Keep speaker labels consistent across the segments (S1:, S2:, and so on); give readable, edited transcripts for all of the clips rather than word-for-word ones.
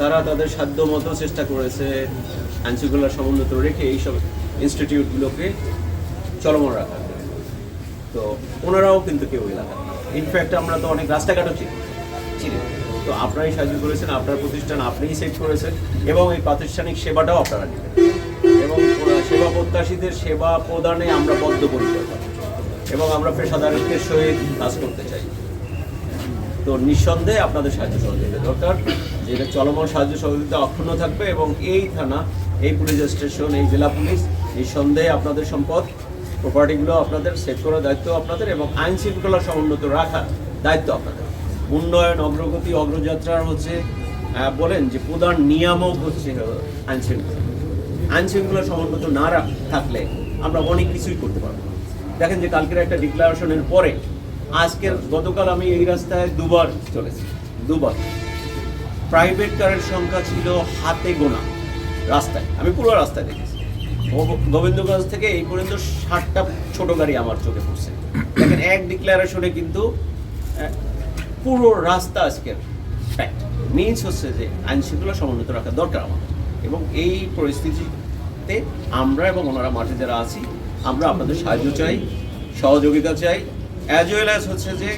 S1: তারা তাদের সাধ্য মতো চেষ্টা করেছে আইনশৃঙ্খলা সমুন্নত রেখে এইসব ইনস্টিটিউটগুলোকে চলমান রাখা। তো ওনারাও কিন্তু কেউ এলাকা, ইনফ্যাক্ট আমরা তো অনেক রাস্তাঘাটও চিনি। তো আপনারাই সাহায্য করেছেন, আপনার প্রতিষ্ঠান আপনিই সেট করেছেন, এবং এই প্রাতিষ্ঠানিক সেবাটাও আপনারা নেবেন, এবং সেবা প্রত্যাশীদের সেবা প্রদানে আমরা বদ্ধপরিকর, এবং আমরা পেশাদারিত্বের সহিত কাজ করতে চাই। তো নিঃসন্দেহে আপনাদের সাহায্য সহযোগিতা দরকার, যেটা চলমান সাহায্য সহযোগিতা অক্ষুণ্ণ থাকবে, এবং এই থানা, এই পুলিশ স্টেশন, এই জেলা পুলিশ নিঃসন্দেহে আপনাদের সম্পদ, প্রপার্টিগুলো আপনাদের সেট করার দায়িত্ব আপনাদের, এবং আইন শৃঙ্খলা সমুন্নত রাখার দায়িত্ব আপনাদের। উন্নয়ন, অগ্রগতি, অগ্রযাত্রার হচ্ছে বলেন যে প্রধান নিয়ামক হচ্ছে আইন শৃঙ্খলা। আইন শৃঙ্খলা সমুন্নত না থাকলে আমরা অনেক কিছুই করতে পারবো। দেখেন যে কালকের একটা ডিক্লারেশনের পরে গতকাল আমি এই রাস্তায় দুবার চলেছি, দুবার। প্রাইভেট কারের সংখ্যা ছিল হাতে গোনা রাস্তায়, আমি পুরো রাস্তায় দেখেছি। গোবিন্দগঞ্জ থেকে এই পর্যন্ত 60টা ছোট গাড়ি আমার চোখে পড়ছে। দেখেন এক ডিক্লারেশনে কিন্তু পুরো রাস্তা আজকের ফ্যাক্ট মিনস হচ্ছে যে আইন শৃঙ্খলা সমুন্নত রাখা দরকার আমাদের, এবং এই পরিস্থিতিতে আমরা এবং ওনারা মাঠে যারা আছি আমরা আপনাদের সাহায্য চাই, সহযোগিতা চাই, অ্যাজ ওয়েল অ্যাজ হচ্ছে যে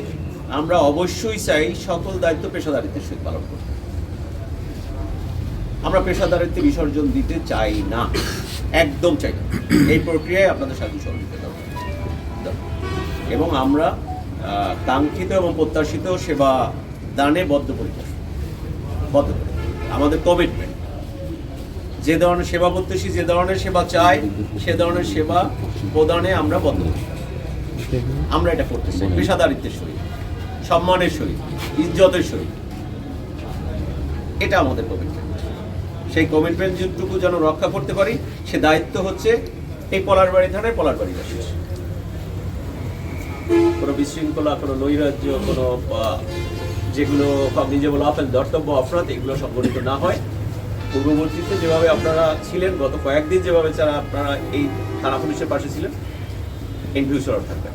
S1: আমরা অবশ্যই চাই সকল দায়িত্ব পেশাদারিত্বের সহিত পালন করতে। আমরা পেশাদারিত্বে বিসর্জন দিতে চাই না, একদম চাই না। এই প্রক্রিয়ায় আপনাদের সাহায্য সহযোগিতা দরকার, এবং আমরা কাঙ্ক্ষিত এবং প্রত্যাশিত সেবা দানে বদ্ধপরিকর। আমাদের কমিটমেন্ট, যে ধরনের সেবা প্রত্যাশী, যে ধরনের সেবা চাই, সে ধরনের সেবা প্রদানে আমরা বদ্ধপরিকর। আমরা এটা করতে চাই পেশাদারিত্বের সহিত, সম্মানের সহিত, ইজ্জতের সহিত। এটা আমাদের কমিটমেন্ট। সেই কমিটমেন্ট যেটুকু যেন রক্ষা করতে পারি, সে দায়িত্ব হচ্ছে এই পলাশবাড়ি থানায় পলাশবাড়িবাসী। কোনো বিশৃঙ্খলা, কোনো নৈরাজ্য, কোনো যেগুলো কগনিজেবল অফেন্স, ধর্তব্য অপরাধ, এগুলো সংগঠিত না হয়। পূর্ববর্তীতে যেভাবে আপনারা ছিলেন, গত কয়েকদিন যেভাবে আপনারা এই থানা পুলিশের পাশে ছিলেন, ইন ফিউচার থাকবেন।